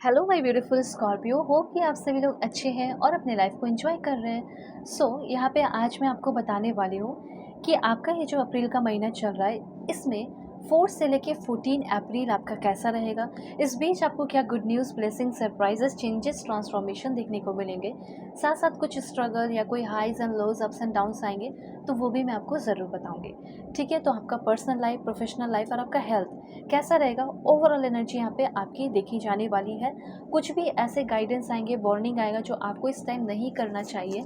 Hello my beautiful Scorpio, hope कि आप सभी लोग अच्छे हैं और अपने लाइफ को एंजॉय कर रहे हैं। यहाँ पे आज मैं आपको बताने वाली हूँ कि आपका ये जो अप्रैल का महीना चल रहा है, इसमें 4 से लेके 14 अप्रैल आपका कैसा रहेगा। इस बीच आपको क्या good news, blessing, surprises, changes, transformation देखने को मिलेंगे। साथ साथ कुछ स्ट्रगल या कोई highs and lows, ups and downs आएंगे, तो वो भी मैं आपको ज़रूर बताऊँगी। ठीक है, तो आपका पर्सनल लाइफ, प्रोफेशनल लाइफ और आपका हेल्थ कैसा रहेगा, ओवरऑल एनर्जी यहाँ पे आपकी देखी जाने वाली है। कुछ भी ऐसे गाइडेंस आएंगे, वार्निंग आएगा जो आपको इस टाइम नहीं करना चाहिए।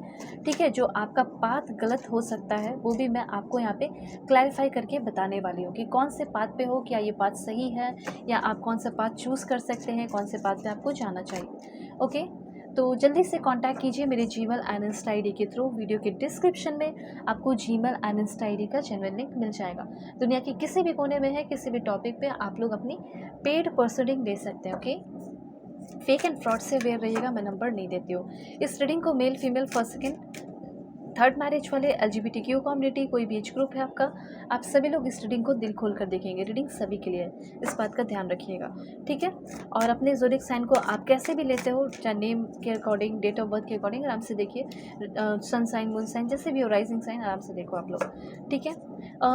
ठीक है, जो आपका पाथ गलत हो सकता है वो भी मैं आपको यहाँ पे क्लैरिफाई करके बताने वाली हूँ कि कौन से पाथ पे हो, क्या ये पाथ सही है या आप कौन सा पाथ चूज़ कर सकते हैं, कौन से पाथ पे आपको जाना चाहिए। ओके, तो जल्दी से कांटेक्ट कीजिए मेरे Gmail and Insta I D के थ्रू। वीडियो के डिस्क्रिप्शन में आपको Gmail and Insta I D का जेन्युइन लिंक मिल जाएगा। दुनिया के किसी भी कोने में है, किसी भी टॉपिक पे आप लोग अपनी पेड पर्सनिंग ले सकते हैं। ओके, फेक एंड फ्रॉड से अवेयर रहिएगा, मैं नंबर नहीं देती हूँ। इस रीडिंग को male, female, first, second, third marriage वाले, एलजीबीटीक्यू कम्युनिटी, कोई भी एज ग्रुप है आपका, आप सभी लोग इस रीडिंग को दिल खोल कर देखेंगे। रीडिंग सभी के लिए है, इस बात का ध्यान रखिएगा। ठीक है, और अपने ज़ोडिक साइन को आप कैसे भी लेते हो, चाहे नेम के अकॉर्डिंग, डेट ऑफ बर्थ के अकॉर्डिंग, आराम से देखिए। सन साइन, मून साइन, जैसे भी हो, राइजिंग साइन, आराम से देखो आप लोग। ठीक है,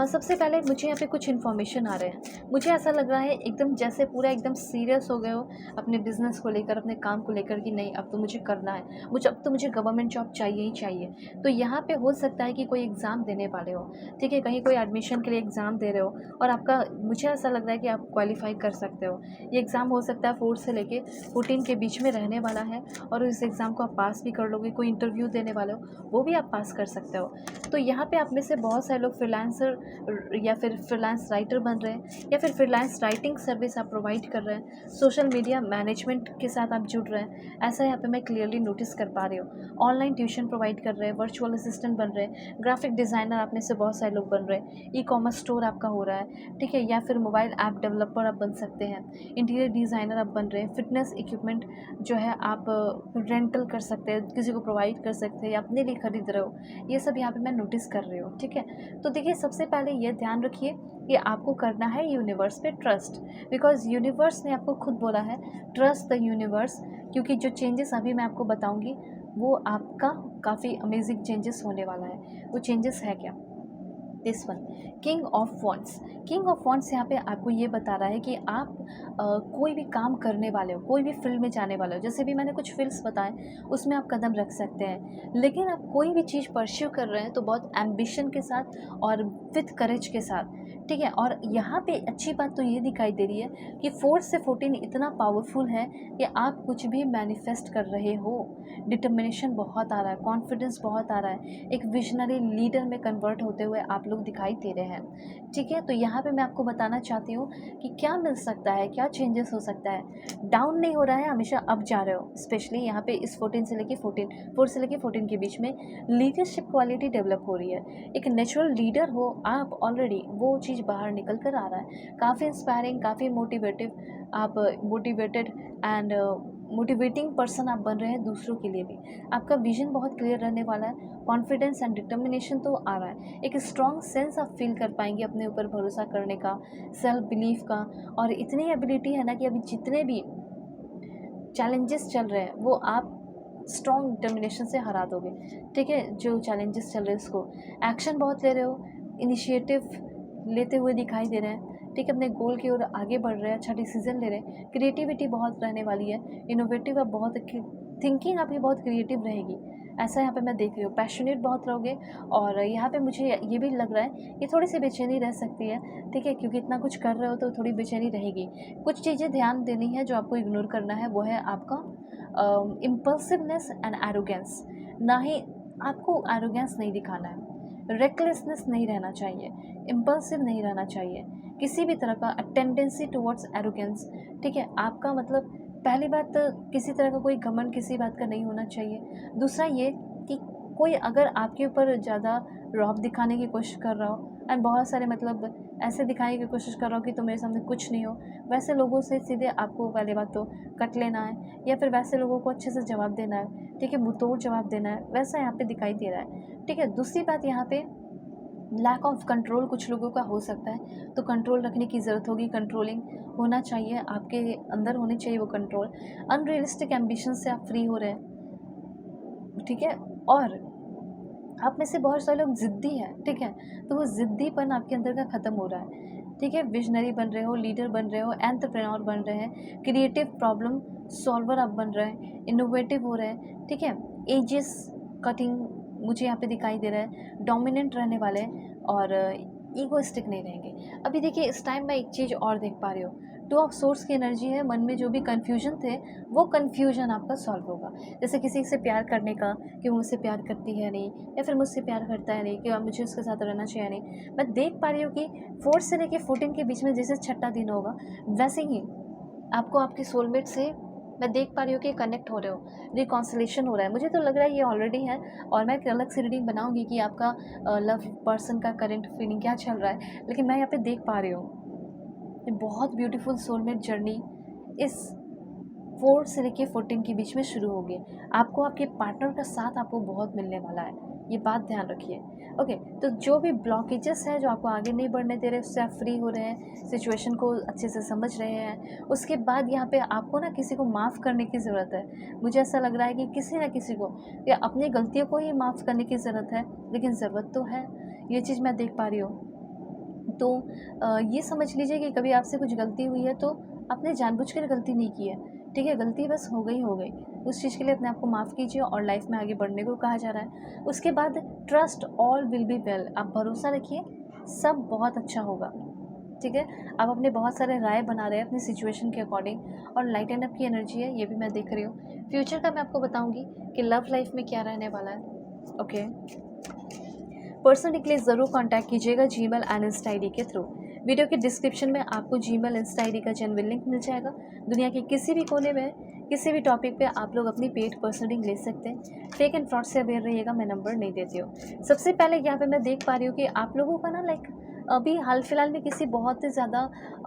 सबसे पहले मुझे यहाँ पे कुछ इन्फॉर्मेशन आ रहे हैं। मुझे ऐसा लग रहा है एकदम जैसे पूरा एकदम सीरियस हो गए हो अपने बिजनेस को लेकर, अपने काम को लेकर कि नहीं अब तो मुझे करना है, अब तो मुझे गवर्नमेंट जॉब चाहिए ही चाहिए। तो यहाँ पे हो सकता है कि कोई एग्ज़ाम देने वाले हो। ठीक है, कहीं कोई एडमिशन के लिए एग्ज़ाम दे रहे हो और आपका, मुझे ऐसा लग रहा है कि आप क्वालिफाई कर सकते हो। ये एग्ज़ाम हो सकता है 4 से लेके 14 के बीच में रहने वाला है और इस एग्ज़ाम को आप पास भी कर लोगे। कोई इंटरव्यू देने वाले हो वो भी आप पास कर सकते हो। तो यहाँ पे आप में से बहुत सारे लोग फ्रीलांसर या फिर फ्रीलांस राइटर बन रहे हैं या फिर फ्रीलांस राइटिंग सर्विस आप प्रोवाइड कर रहे हैं। सोशल मीडिया मैनेजमेंट के साथ आप जुड़ रहे हैं, ऐसा यहाँ पे मैं क्लियरली नोटिस कर पा रही हूँ। ऑनलाइन ट्यूशन प्रोवाइड कर रहे हैं, वर्चुअल असिस्टेंट बन रहे हैं, ग्राफिक डिज़ाइनर आप में से बहुत सारे लोग बन रहे हैं, ई कॉमर्स स्टोर आपका हो रहा है। ठीक है, या फिर मोबाइल ऐप डेवलपर आप बन सकते हैं, इंटीरियर डिज़ाइनर आप बन रहे हैं, फिटनेस इक्विपमेंट जो है आप रेंटल कर सकते हैं, किसी को प्रोवाइड कर सकते हैं या अपने लिए खरीद रहे हो। ये सब यहाँ पे मैं नोटिस कर रही हूँ। ठीक है, तो देखिए सबसे पहले ये ध्यान रखिए कि आपको करना है यूनिवर्स पे ट्रस्ट, बिकॉज यूनिवर्स ने आपको खुद बोला है ट्रस्ट द यूनिवर्स। क्योंकि जो चेंजेस अभी मैं आपको बताऊंगी वो आपका काफ़ी अमेजिंग चेंजेस होने वाला है। वो चेंजेस है क्या? This one, king of wands. King of wands यहाँ पे आपको ये बता रहा है कि आप कोई भी काम करने वाले हो, कोई भी फील्ड में जाने वाले हो, जैसे भी मैंने कुछ फील्ड्स बताए उसमें आप कदम रख सकते हैं। लेकिन आप कोई भी चीज़ परस्यू कर रहे हैं तो बहुत एम्बिशन के साथ और विथ करेज के साथ। ठीक है, और यहाँ पे अच्छी बात तो ये दिखाई दे रही है कि 4 से 14 इतना पावरफुल है कि आप कुछ भी मैनिफेस्ट कर रहे हो। डिटर्मिनेशन बहुत आ रहा है, कॉन्फिडेंस बहुत आ रहा है, एक विजनरी लीडर में कन्वर्ट होते हुए आप लोग दिखाई दे रहे हैं। ठीक है, तो यहाँ पे मैं आपको बताना चाहती हूँ कि क्या मिल सकता है, क्या चेंजेस हो सकता है। डाउन नहीं हो रहा है, हमेशा अप जा रहे हो। स्पेशली यहाँ पे इस 14 से लेके 14, 4 से लेके 14 के बीच में लीडरशिप क्वालिटी डेवलप हो रही है। एक नेचुरल लीडर हो आप ऑलरेडी, वो चीज़ बाहर निकल कर आ रहा है। काफ़ी इंस्पायरिंग, काफ़ी मोटिवेटिव, आप मोटिवेटेड एंड मोटिवेटिंग पर्सन आप बन रहे हैं दूसरों के लिए भी। आपका विजन बहुत क्लियर रहने वाला है, कॉन्फिडेंस एंड डिटर्मिनेशन तो आ रहा है। एक स्ट्रॉन्ग सेंस आप फील कर पाएंगे अपने ऊपर भरोसा करने का, सेल्फ बिलीफ का। और इतनी एबिलिटी है ना कि अभी जितने भी चैलेंजेस चल रहे हैं वो आप स्ट्रॉन्ग डिटर्मिनेशन से हरा दोगे। ठीक है, जो चैलेंजेस चल रहे हैं उसको एक्शन बहुत ले रहे हो, इनिशिएटिव लेते हुए दिखाई दे रहे हैं। ठीक है, अपने गोल की ओर आगे बढ़ रहे हैं, अच्छा डिसीजन ले रहे हैं, क्रिएटिविटी बहुत रहने वाली है, इनोवेटिव आप बहुत, थिंकिंग आपकी बहुत क्रिएटिव रहेगी, ऐसा यहाँ पे मैं देख रही हूँ। पैशनेट बहुत रहोगे और यहाँ पे मुझे ये भी लग रहा है कि थोड़ी सी बेचैनी रह सकती है। ठीक है, क्योंकि इतना कुछ कर रहे हो तो थोड़ी बेचैनी रहेगी। कुछ चीज़ें ध्यान देनी है जो आपको इग्नोर करना है, वो है आपका इम्पल्सिवनेस एंड एरोगेंस। ना ही आपको एरोगेंस नहीं दिखाना है, रेकलेसनेस नहीं रहना चाहिए, इम्पल्सिव नहीं रहना चाहिए, किसी भी तरह का टेंडेंसी टुवर्ड्स एरोगेंस। ठीक है, आपका मतलब पहली बात, किसी तरह का कोई घमंड किसी बात का नहीं होना चाहिए। दूसरा ये कि कोई अगर आपके ऊपर ज़्यादा रौब दिखाने की कोशिश कर रहा हो एंड बहुत सारे मतलब ऐसे दिखाने की कोशिश कर रहा हो कि तुम मेरे सामने कुछ नहीं हो, वैसे लोगों से सीधे आपको पहली बात तो कट लेना है, या फिर वैसे लोगों को अच्छे से जवाब देना है। ठीक है, मुंहतोड़ जवाब देना है, वैसा यहाँ पे दिखाई दे रहा है। ठीक है, दूसरी बात यहाँ पे लैक ऑफ कंट्रोल कुछ लोगों का हो सकता है, तो कंट्रोल रखने की ज़रूरत होगी। कंट्रोलिंग होना चाहिए, आपके अंदर होनी चाहिए वो कंट्रोल। अनरियलिस्टिक एम्बिशन से आप फ्री हो रहे हैं, ठीक है। और आप में से बहुत सारे लोग ज़िद्दी हैं, ठीक है, तो वो ज़िद्दीपन आपके अंदर का ख़त्म हो रहा है, ठीक है। विजनरी बन रहे हो, लीडर बन रहे हो, एंटरप्रेन्योर बन रहे हैं, क्रिएटिव प्रॉब्लम सॉल्वर आप बन रहे हैं, इनोवेटिव हो रहे हैं, ठीक है। एजेस कटिंग मुझे यहाँ पे दिखाई दे रहा है, डोमिनेंट रहने वाले हैं और ईगोइस्टिक नहीं रहेंगे। अभी देखिए इस टाइम मैं एक चीज़ और देख पा रही हूँ, टू ऑफ सोर्स की एनर्जी है। मन में जो भी कन्फ्यूजन थे वो कन्फ्यूजन आपका सॉल्व होगा। जैसे किसी से प्यार करने का, कि वो मुझसे प्यार करती है नहीं, या फिर मुझसे प्यार करता है नहीं, कि अब मुझे उसके साथ रहना चाहिए नहीं। मैं देख पा रही हूँ कि 4 से लेके 14 के बीच में जैसे छठा दिन होगा, वैसे ही आपको आपके सोलमेट से मैं देख पा रही हूँ कि कनेक्ट हो रहे हो, रिकॉन्सिलेशन हो रहा है। मुझे तो लग रहा है ये ऑलरेडी है, और मैं एक अलग से रीडिंग बनाऊंगी कि आपका लव पर्सन का करंट फीलिंग क्या चल रहा है, लेकिन मैं यहाँ पे देख पा रही हूँ ये बहुत ब्यूटीफुल सोलमेट जर्नी इस 4 से लेके 14 के बीच में शुरू होगी। आपको आपके पार्टनर का साथ आपको बहुत मिलने वाला है, ये बात ध्यान रखिए। ओके, तो जो भी ब्लॉकेजेस हैं जो आपको आगे नहीं बढ़ने दे रहे, उससे आप फ्री हो रहे हैं, सिचुएशन को अच्छे से समझ रहे हैं। उसके बाद यहाँ पे आपको ना किसी को माफ़ करने की ज़रूरत है। मुझे ऐसा लग रहा है कि किसी ना किसी को, या अपनी गलतियों को ही माफ़ करने की ज़रूरत है, लेकिन ज़रूरत तो है, ये चीज़ मैं देख पा रही हूँ। तो ये समझ लीजिए कि कभी आपसे कुछ गलती हुई है तो आपने जानबूझकर गलती नहीं की है, ठीक है। गलती बस हो गई हो गई, उस चीज़ के लिए अपने आप को माफ़ कीजिए और लाइफ में आगे बढ़ने को कहा जा रहा है। उसके बाद trust all will be well, आप भरोसा रखिए, सब बहुत अच्छा होगा, ठीक है। आप अपने बहुत सारे राय बना रहे हैं अपनी सिचुएशन के अकॉर्डिंग, और लाइटन अप की एनर्जी है, ये भी मैं देख रही हूँ। फ्यूचर का मैं आपको बताऊँगी कि लव लाइफ में क्या रहने वाला है। ओके, पर्सनली के लिए ज़रूर कांटेक्ट कीजिएगा जीमेल एंड इंस्टा आईडी के थ्रू। वीडियो के डिस्क्रिप्शन में आपको जीमेल इंस्टा आईडी का जेन्युइन लिंक मिल जाएगा। दुनिया के किसी भी कोने में किसी भी टॉपिक पे आप लोग अपनी पेड पर्सनल रीडिंग ले सकते हैं। फेक एंड फ्रॉड से अवेयर रहिएगा, मैं नंबर नहीं देती हूँ। सबसे पहले यहाँ पे मैं देख पा रही हूँ कि आप लोगों का ना लाइक अभी हाल फिलहाल में किसी बहुत ही ज़्यादा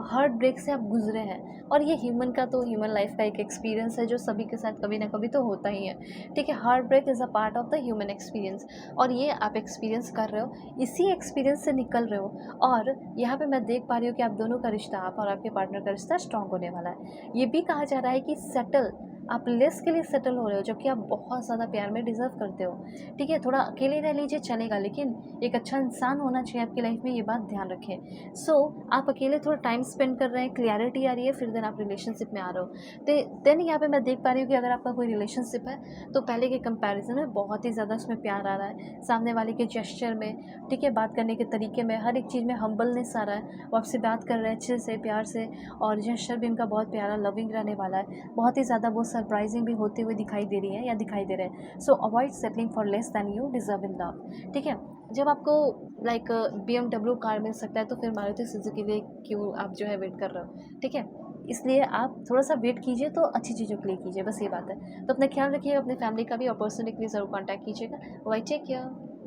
हार्ट ब्रेक से आप गुजरे हैं, और ये ह्यूमन का तो ह्यूमन लाइफ का एक एक्सपीरियंस है जो सभी के साथ कभी ना कभी तो होता ही है, ठीक है। Heartbreak is a part of the human experience, और ये आप एक्सपीरियंस कर रहे हो, इसी एक्सपीरियंस से निकल रहे हो। और यहाँ पे मैं देख पा रही हूँ कि आप दोनों का रिश्ता, आप और आपके पार्टनर का रिश्ता स्ट्रॉन्ग होने वाला है। ये भी कहा जा रहा है कि सेटल, आप लेस के लिए सेटल हो रहे हो, जबकि आप बहुत ज़्यादा प्यार में डिज़र्व करते हो, ठीक है। थोड़ा अकेले रह लीजिए चलेगा, लेकिन एक अच्छा इंसान होना चाहिए आपकी लाइफ में, ये बात ध्यान रखें। सो आप अकेले थोड़ा टाइम स्पेंड कर रहे हैं, क्लियरिटी आ रही है, फिर देन आप रिलेशनशिप में आ रहे हो। तो देन यहाँ पे मैं देख पा रही हूँ कि अगर आपका कोई रिलेशनशिप है तो पहले के कंपैरिजन में बहुत ही ज़्यादा उसमें प्यार आ रहा है, सामने वाले के जेस्चर में, ठीक है, बात करने के तरीके में, हर एक चीज़ में हम्बलनेस आ रहा है। वो आपसे बात कर रहे हैं अच्छे से, प्यार से, और जेस्चर भी उनका बहुत प्यारा लविंग रहने वाला है। बहुत ही ज़्यादा वो सरप्राइजिंग भी होते हुए दिखाई दे रही है या दिखाई दे रहे हैं। सो avoid settling for less than you deserve in love, ठीक है। जब आपको लाइक BMW कार मिल सकता है तो फिर मारुति सुजुकी के लिए क्यों आप जो है वेट कर रहे हो, ठीक है। इसलिए आप थोड़ा सा वेट कीजिए तो अच्छी चीज़ों के लिए कीजिए, बस ये बात है। तो अपना ख्याल रखिएगा, अपने फैमिली का भी, और पर्सनली के लिए ज़रूर कॉन्टैक्ट कीजिएगा। Bye take care.